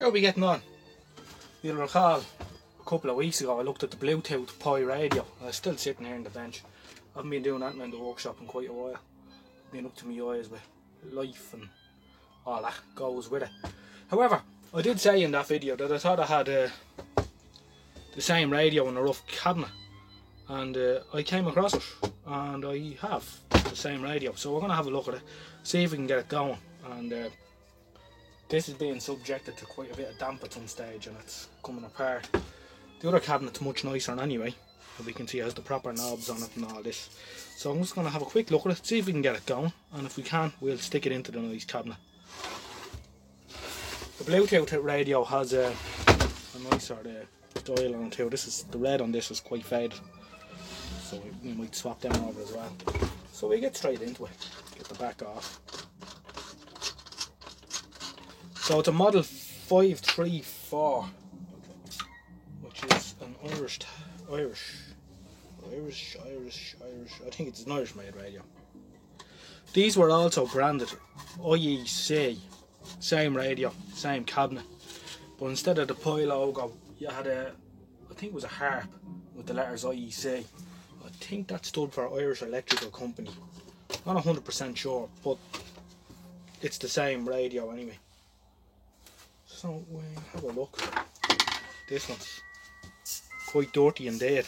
How are we getting on? You'll recall a couple of weeks ago I looked at the Bluetooth Pi radio. I was still sitting here on the bench. I haven't been doing that in the workshop in quite a while. Been up to my eyes with life and all that goes with it. However, I did say in that video that I thought I had the same radio in a rough cabinet, and I came across it, and I have the same radio. So we're going to have a look at it, see if we can get it going. And this is being subjected to quite a bit of damp at some stage, and it's coming apart. The other cabinet's much nicer anyway. We can see it has the proper knobs on it and all this. So I'm just going to have a quick look at it, see if we can get it going, and if we can, we'll stick it into the nice cabinet. The Bluetooth radio has a nice sort of dial on it too. This is the red on this is quite faded, so we might swap them over as well. So we get straight into it. Get the back off. So it's a model 534, which is an Irish. I think it's an Irish made radio. These were also branded IEC, same radio, same cabinet, but instead of the Pi logo, you had I think it was a harp with the letters IEC. I think that stood for Irish Electrical Company. Not 100% sure, but it's the same radio anyway. So we'll have a look. This one's quite dirty indeed.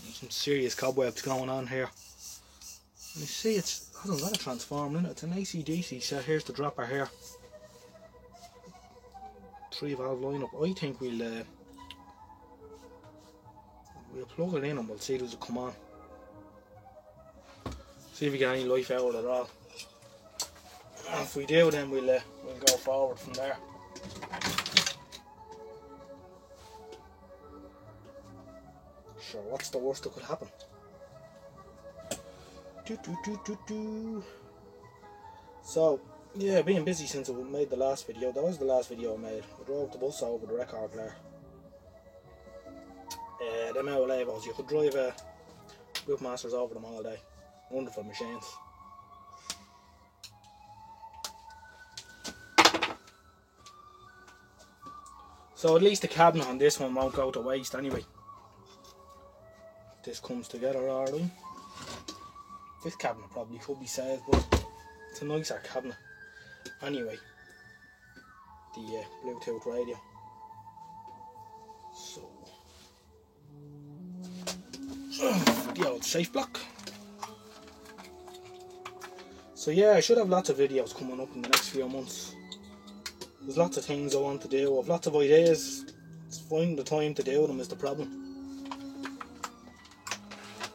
There's some serious cobwebs going on here. And you see it hasn't got a transformer in it. It's an AC/DC set. Here's the dropper here. 3-valve lineup. I think we'll plug it in and we'll see does it come on. See if we get any life out of it at all. And if we do, then we'll go forward from there. Sure, what's the worst that could happen? So, yeah, being busy since I made the last video. That was the last video I made. I drove the bus over the record player. Them out labels, you could drive Loopmasters over them all day. Wonderful machines. So at least the cabinet on this one won't go to waste anyway. This comes together alright. This cabinet probably could be saved, but it's a nicer cabinet. Anyway, the Bluetooth radio. So, the old safe block. So yeah, I should have lots of videos coming up in the next few months. There's lots of things I want to do. I've lots of ideas. It's finding the time to do them is the problem.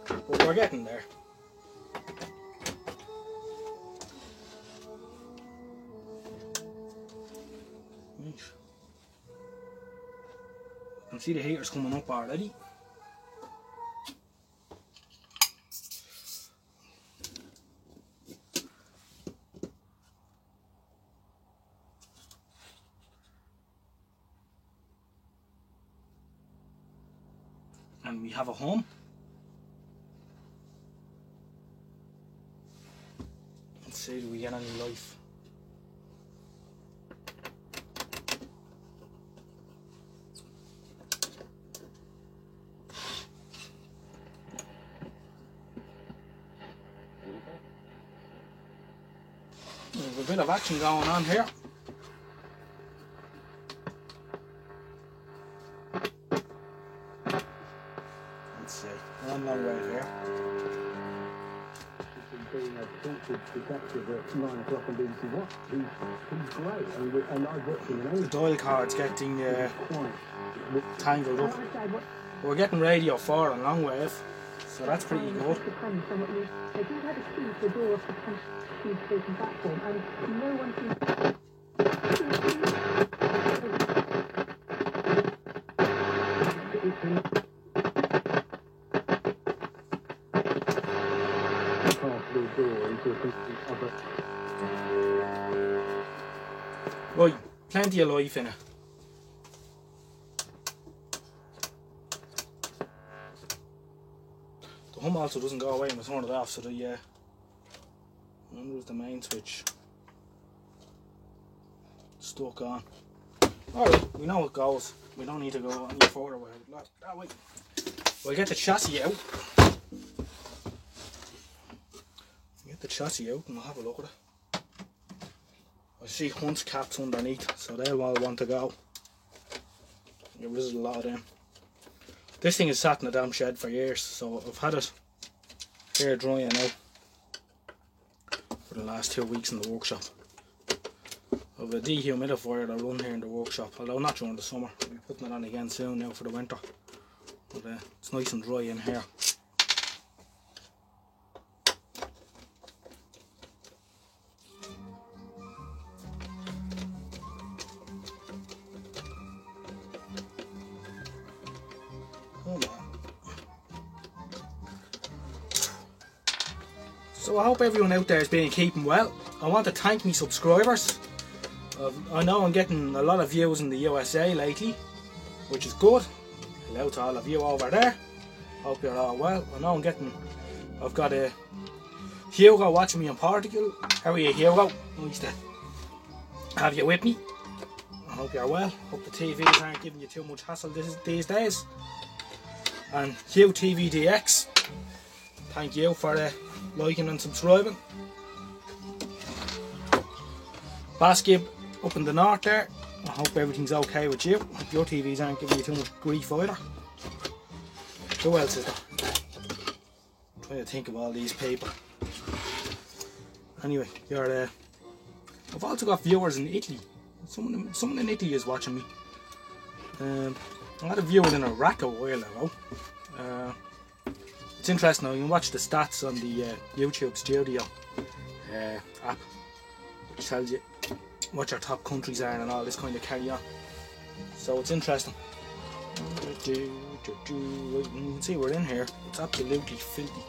But we're getting there. Right. I can see the heaters coming up already. And we have a home. Let's see, do we get any life? There's a bit of action going on here. Let's see, one long way here. Being a doctor detective at 9 o'clock on BBC One. He's great, and I've watched him. The dial card's getting tangled up. We're getting Radio 4 on long wave, so that's pretty good. They do have a key to the door of the tube station platform, and no one seems. Right, plenty of life in it. The hum also doesn't go away when we turn it off, so the there's the main switch stuck on. Alright, we know it goes. We don't need to go any further with it. That way. We'll get the chassis out. Get the chassis out and we'll have a look at it. I see Hunt's caps underneath, so they'll all want to go. Get rid of a lot of them. This thing is sat in the damn shed for years, so I've had it air drying now for the last 2 weeks in the workshop. I've a dehumidifier that I run here in the workshop, although not during the summer. I'll be putting it on again soon now for the winter. But it's nice and dry in here. So I hope everyone out there is being keeping well. I want to thank my subscribers. I know I'm getting a lot of views in the USA lately, which is good. Hello to all of you over there. Hope you're all well. I know I've got a Hugo watching me in Portugal. How are you, Hugo? Nice to have you with me. I hope you're well. Hope the TVs aren't giving you too much hassle these days. And Hugh TVDX, thank you for liking and subscribing. Baskib up in the north there, I hope everything's okay with you. Hope your TVs aren't giving you too much grief either. Who else is there? I'm trying to think of all these people. Anyway, I've also got viewers in Italy. Someone in Italy is watching me. I had a viewer in Iraq a while ago. It's interesting now, you can watch the stats on the YouTube Studio app, which tells you what your top countries are and all this kind of carry on. So it's interesting. You can see we're in here. It's absolutely filthy.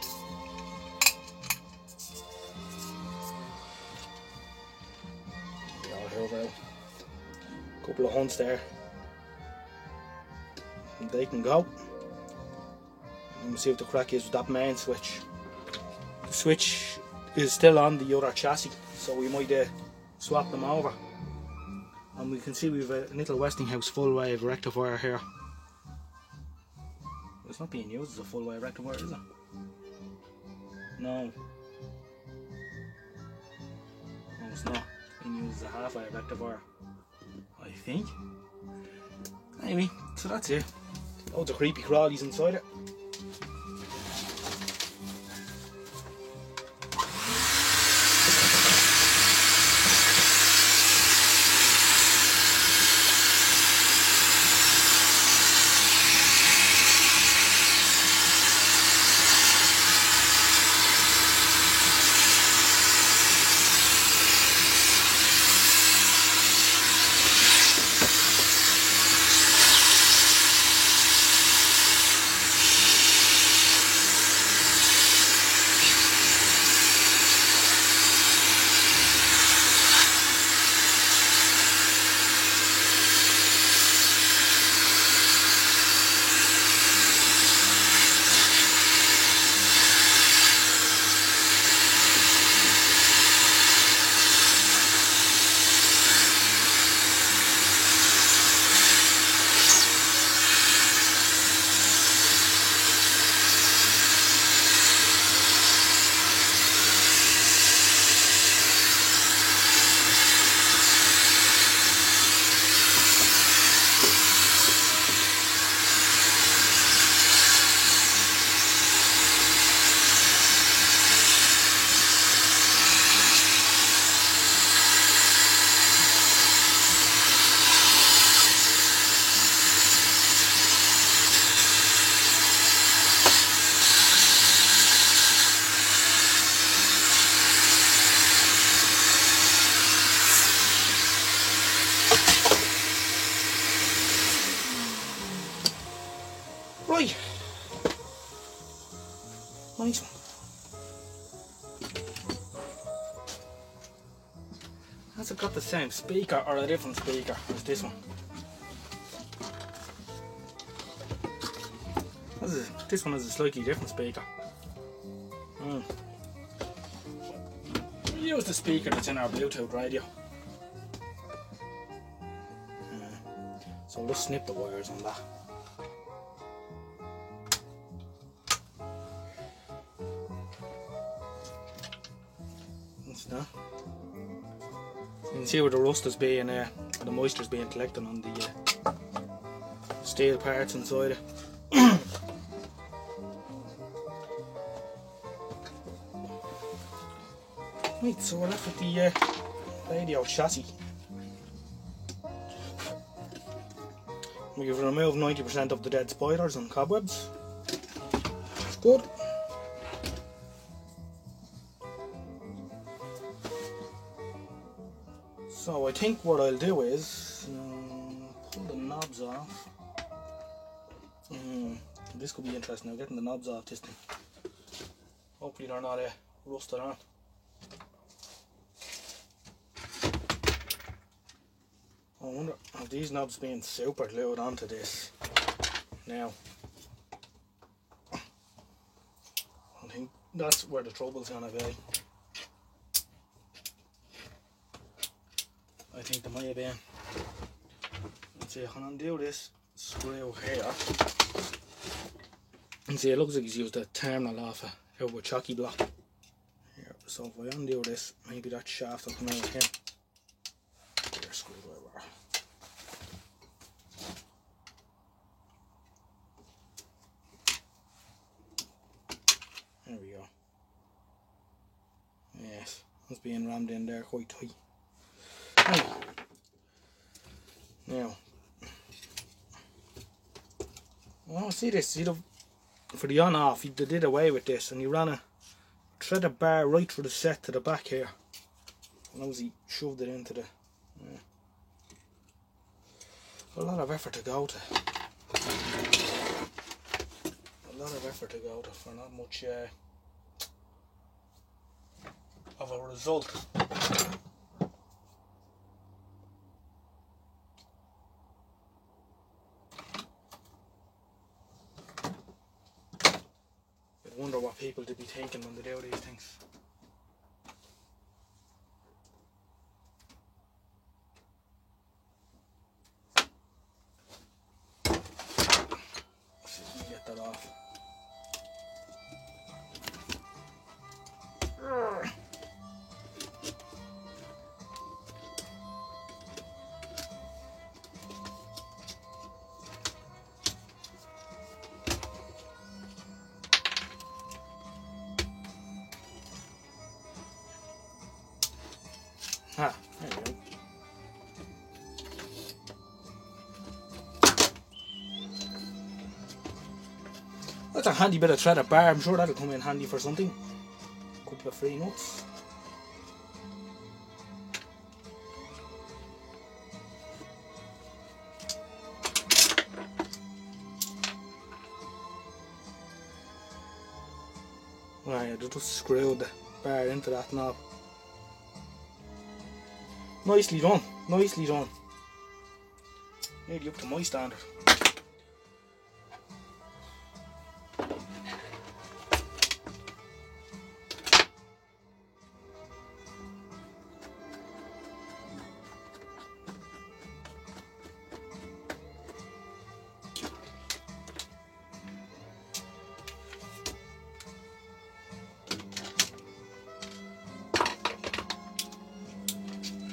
Over out. Couple of hunts there. And they can go. And we'll see what the crack is with that main switch. The switch is still on the other chassis, so we might swap them over. And we can see we've a little Westinghouse full wave rectifier here. It's not being used as a full wave rectifier, is it? No. No, it's not. It's being used as a half wave rectifier, I think. Anyway, so that's it. Loads of creepy crawlies inside it. Right. Nice one. Has it got the same speaker or a different speaker as this one? This one has a slightly different speaker. Use the speaker that's in our Bluetooth radio. So I'll just snip the wires on that. That's that. You can see where the rust is being, the moisture is being collected on the steel parts inside it. Right, so we're left with the radio chassis. We've removed 90% of the dead spiders and cobwebs. It's good. So I think what I'll do is pull the knobs off. This could be interesting now, getting the knobs off this thing. Hopefully they're not rusted on. I wonder if these knobs being super glued onto this now. I think that's where the trouble's gonna be. I think there might have been. Let's see, I can undo this screw here. And see, it looks like he's used a terminal off out with chocky block. Here, so if I undo this, maybe that shaft will come out here. Here, screwdriver. There we go. Yes, it's being rammed in there quite tight. Now, oh, see this, see the, for the on off, they did away with this and he ran a threaded bar right through the set to the back here. And obviously shoved it into the, a lot of effort to go to. A lot of effort to go to for not much of a result. I wonder what people to be thinking when they do these things. Let's see if we can get that off. Ah, there we go. That's a handy bit of threaded bar. I'm sure that'll come in handy for something. A couple of free nuts. Right, I just screwed the bar into that knob. Nicely done, nicely done. Nearly up to my standard.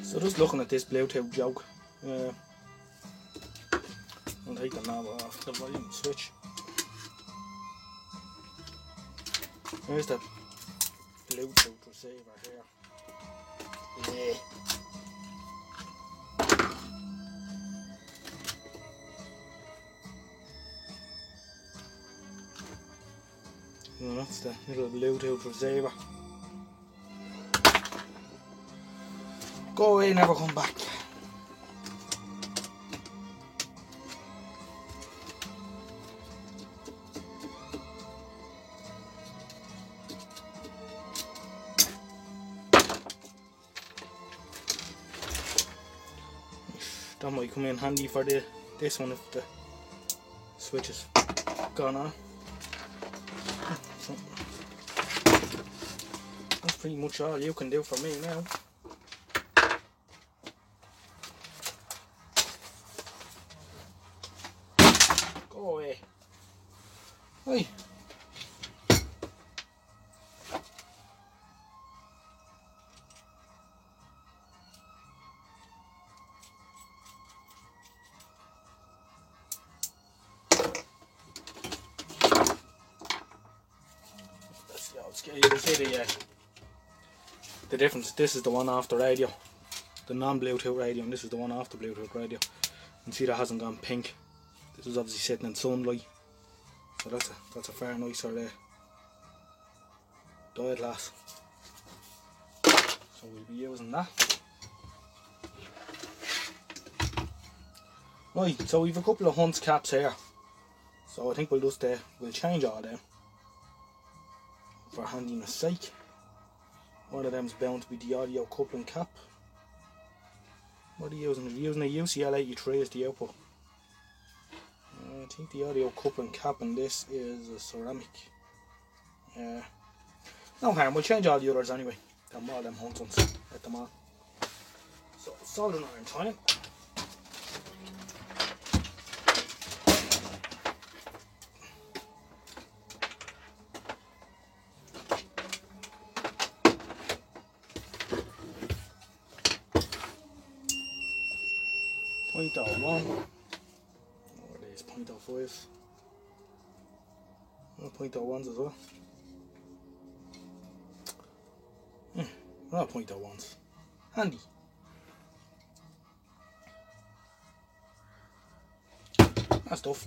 So just looking at this Bluetooth joke, I'll take the knob off the volume switch. There's the Bluetooth receiver here. Yeah. And that's the little Bluetooth receiver. Go away, never come back. That might come in handy for this one if the switch is gone on. So, that's pretty much all you can do for me now. Go away. Right. You can see the difference. This is the one off the radio, the non-Bluetooth radio, and this is the one off the Bluetooth radio. You can see that hasn't gone pink. This is obviously sitting in sunlight, so that's a far nicer dial glass. So we'll be using that. Right, so we've a couple of Hunt's caps here, so I think we'll just we'll change all them for handiness sake. One of them's bound to be the audio coupling cap. What are you using? Are you using a UCL 83 as the output? I think the audio coupling cap in this is a ceramic. No harm, we'll change all the others anyway. All them Hunt ones, let them on. So soldering iron time. .01, or there's .05, 0.01s as well. We're not .01s, handy. That stuff.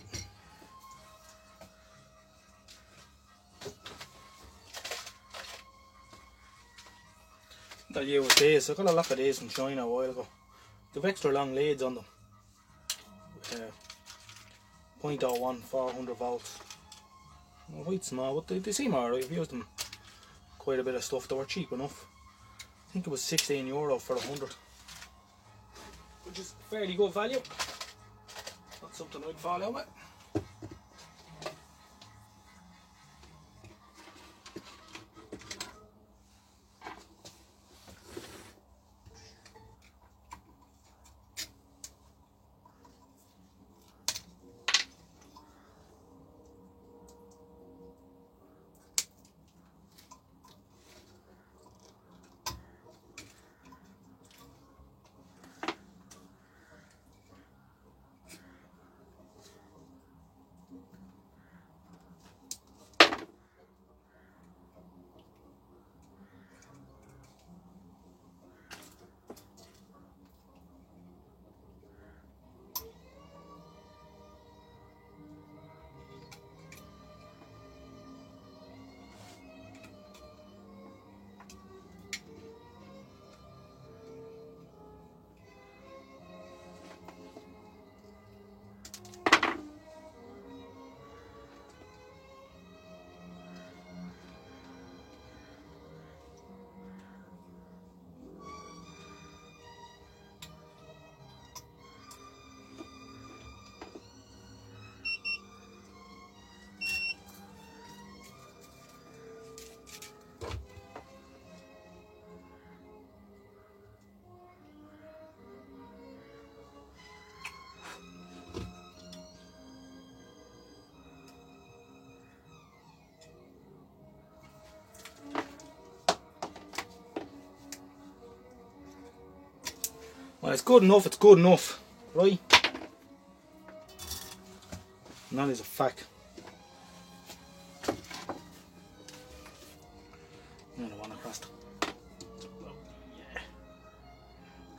I'll use these. I got a lot of these from China a while ago. They've extra long leads on them. 0.01, 400 volts. They're quite small, but they seem alright. I've used them quite a bit of stuff. They were cheap enough. I think it was €16 for 100, which is fairly good value. Not something I'd fall out with. Well, it's good enough, right? And that is a fact. Another one across. Yeah.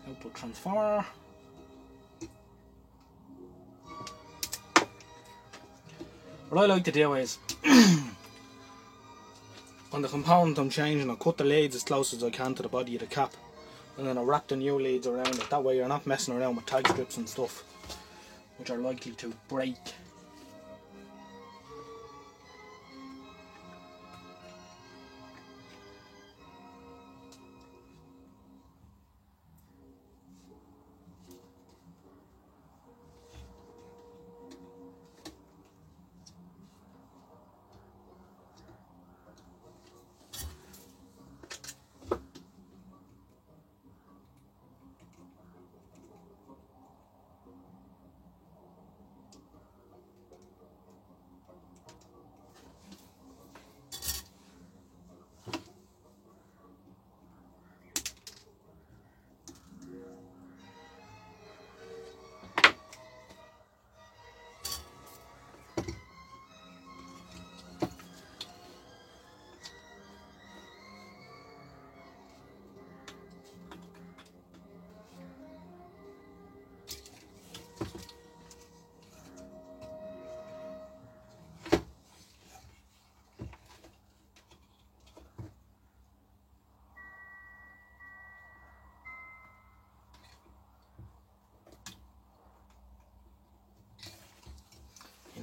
Output transformer. What I like to do is, on the component I'm changing, I cut the leads as close as I can to the body of the cap. And then I wrap the new leads around it. That way you're not messing around with tag strips and stuff, which are likely to break.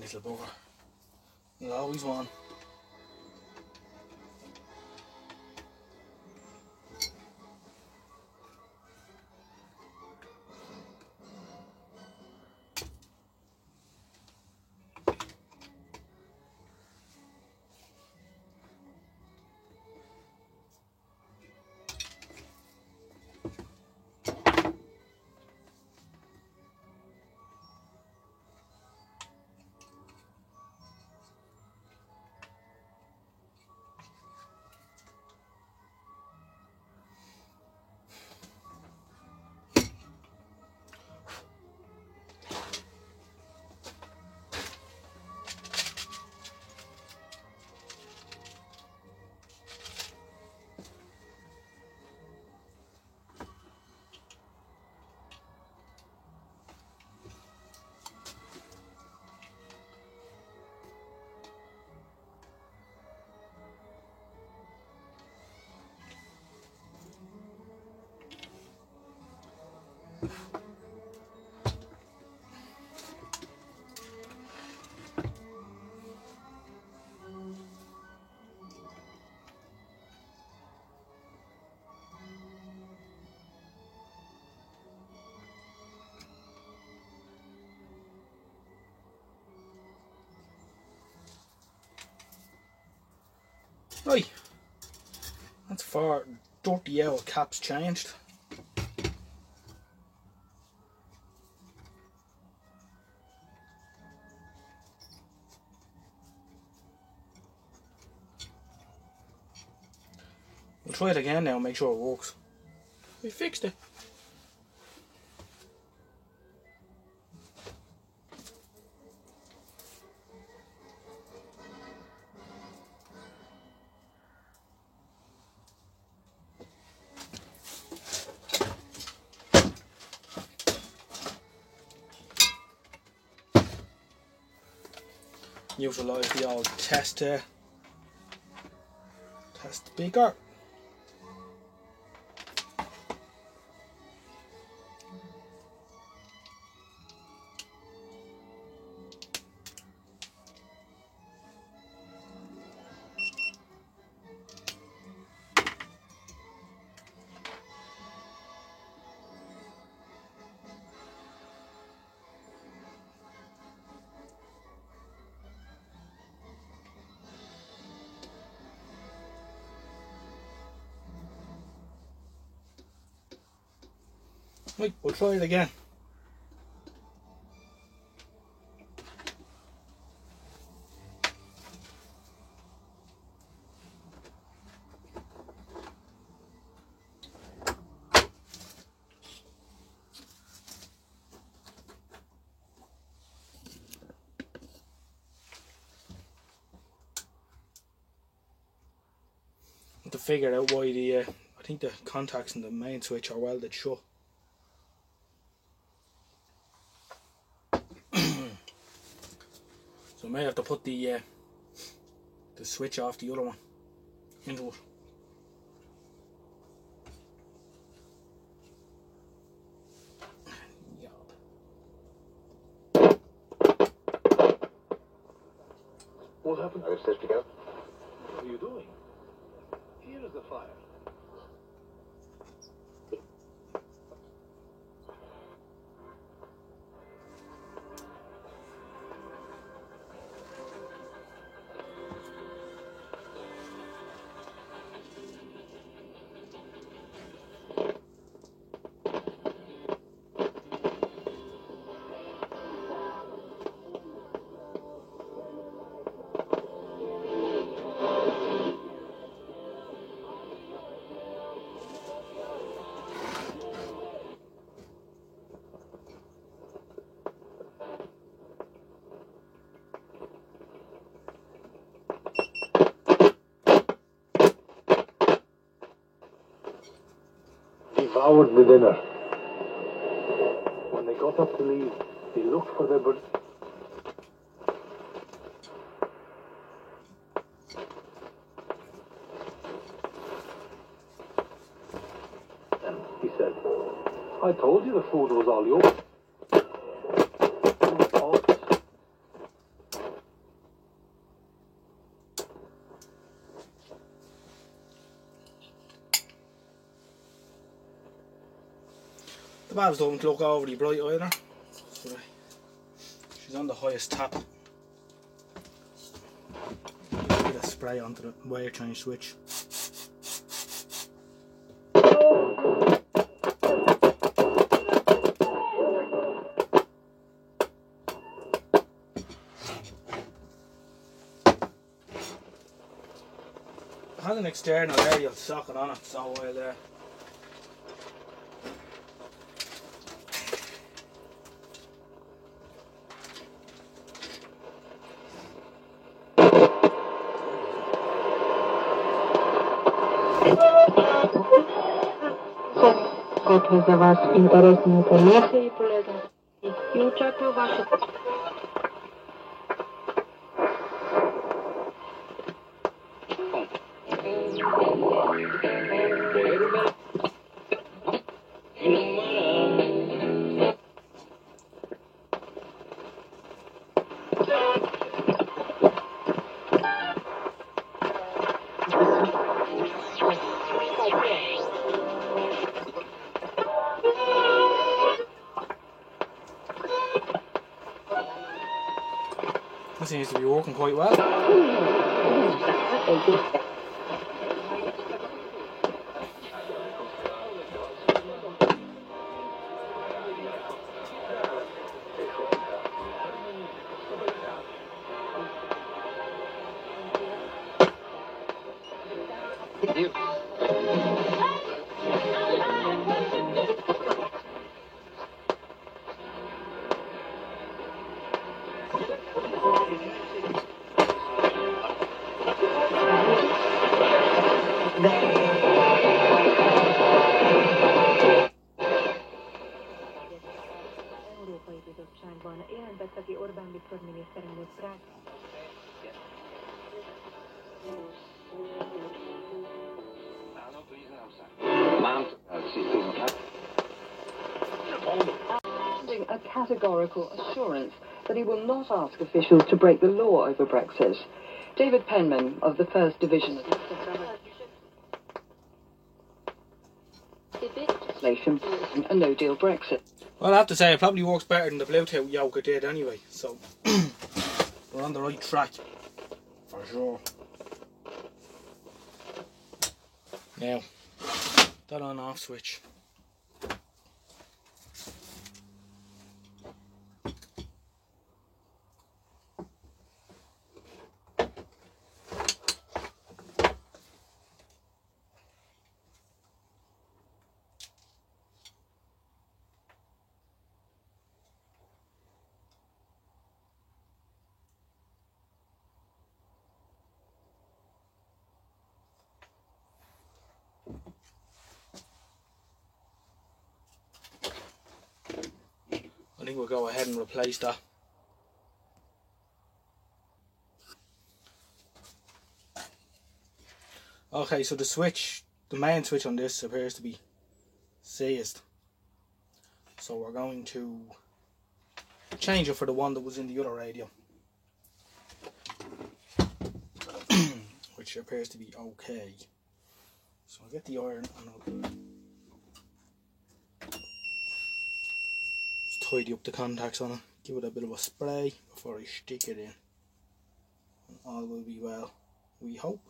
little bugger. There's always one. Right, that's 4 dirty hour caps changed. We'll try it again now and make sure it works. We fixed it. Utilise the old tester. Test speaker. Right, we'll try it again. To figure out why the I think the contacts in the main switch are welded shut. So I may have to put the switch off the other one into it. What happened? I was testing out. What are you doing? Here is the fire. Devoured the dinner. When they got up to leave, they looked for their bird. And he said, I told you the food was all yours. The valves don't look overly bright either. So she's on the highest tap. A bit of spray onto the wire change switch. It has an external aerial socket on it, so I'll Готов за вас интересная информация и полезна. И очаквам вашето. It seems to be working quite well. Európai Bizottságban jelentett ki Orbán Viktor miniszterelnök Prág. A categorical assurance that he will not ask officials to break the law over Brexit. David Penman of the 1st Division of legislation, a no-deal Brexit. Well, I have to say, it probably works better than the Bluetooth yoke it did anyway, so we're on the right track, for sure. Now, that on off switch. I think we'll go ahead and replace that. Okay, so the switch, the main switch on this appears to be seized. So we're going to change it for the one that was in the other radio. Which appears to be okay. So I'll get the iron and I'll tidy up the contacts on it, give it a bit of a spray before I stick it in, and all will be well, we hope.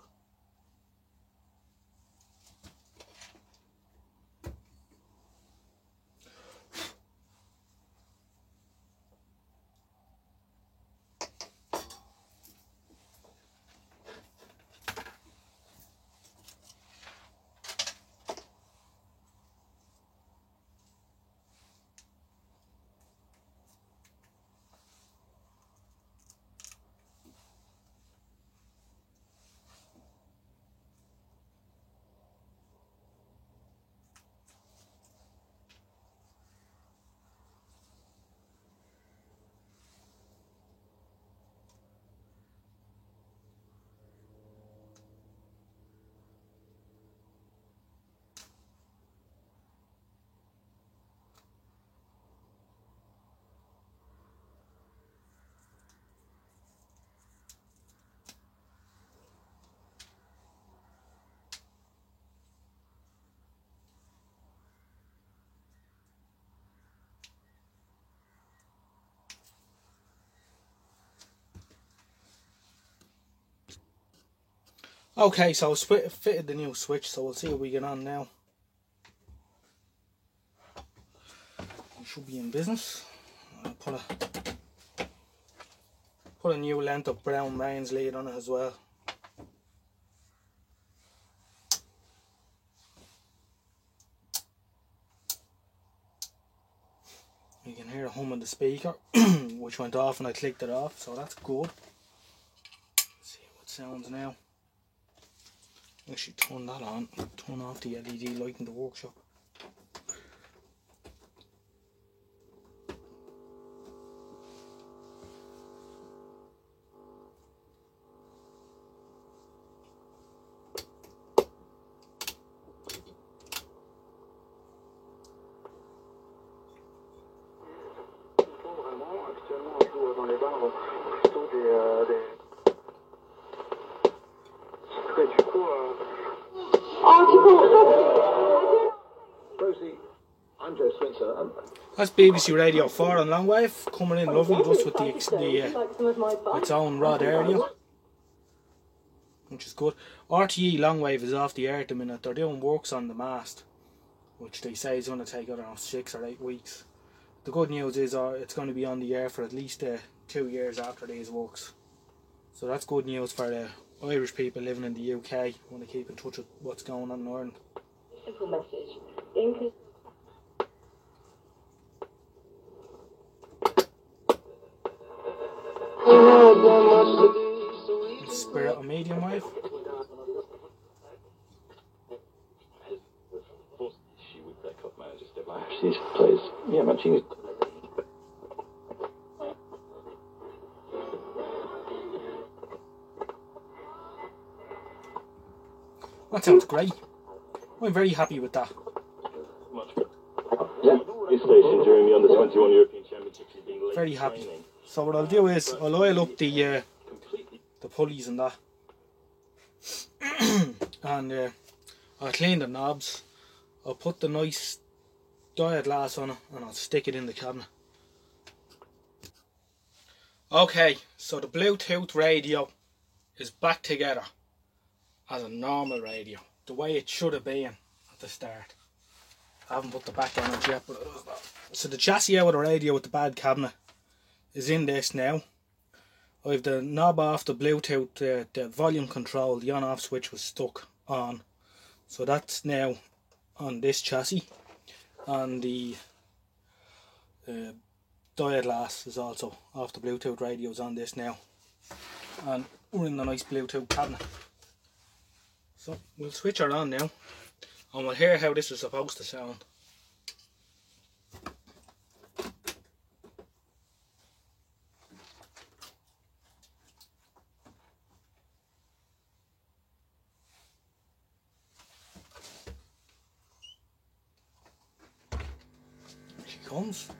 Okay, so I fitted the new switch, so we'll see how we get on now. We should be in business. I'll put a new length of brown mains lead on it as well. You can hear a hum on the speaker, which went off and I clicked it off, so that's good. Let's see how it sounds now. Actually turn that on, turn off the LED light in the workshop. Rosie, I'm Joe Swinson. That's BBC Radio 4 on Longwave, coming in lovely just with its own rod area, which is good. RTE Longwave is off the air at the minute. They're doing works on the mast, which they say is going to take, I don't know, 6 or 8 weeks. The good news is it's going to be on the air for at least 2 years after these works. So that's good news for the Irish people living in the UK who want to keep in touch with what's going on in Ireland. Simple message. Spirit of medium wave. She plays, yeah, man, she That sounds great. I'm very happy with that. yeah. This station during the Under-21 European Championships is being late Very happy. training. So what I'll do is I'll oil up the pulleys and that, and I'll clean the knobs. I'll put the nice diode glass on it and I'll stick it in the cabinet. Okay, so the Bluetooth radio is back together as a normal radio, the way it should have been at the start. I haven't put the back on it yet, but so the chassis out of the radio with the bad cabinet is in this now. I've the knob off the Bluetooth, the volume control, the on-off switch was stuck on, so that's now on this chassis, and the diode glass is also off the Bluetooth radios on this now, and we're in the nice Bluetooth cabinet. So we'll switch her on now and we'll hear how this is supposed to sound. Here she comes.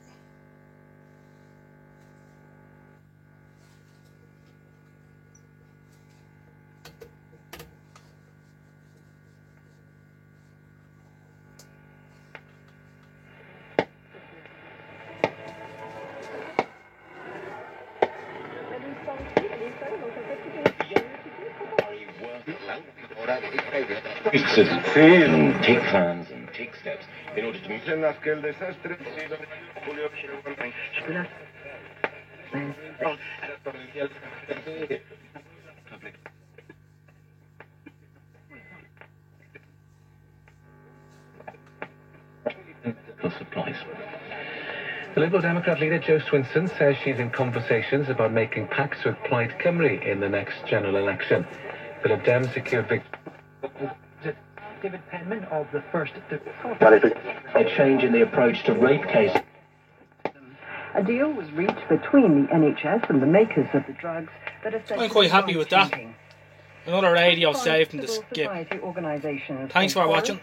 And take plans and take steps in order to meet. Supplies. The Liberal Democrat leader Jo Swinson says she's in conversations about making pacts with Plaid Cymru in the next general election. The Lib Dems secured victory. David Penman of the First a change in the approach to rape cases. A deal was reached between the NHS and the makers of the drugs that I'm quite happy with that. Another radio saved from the skip. Thanks for watching.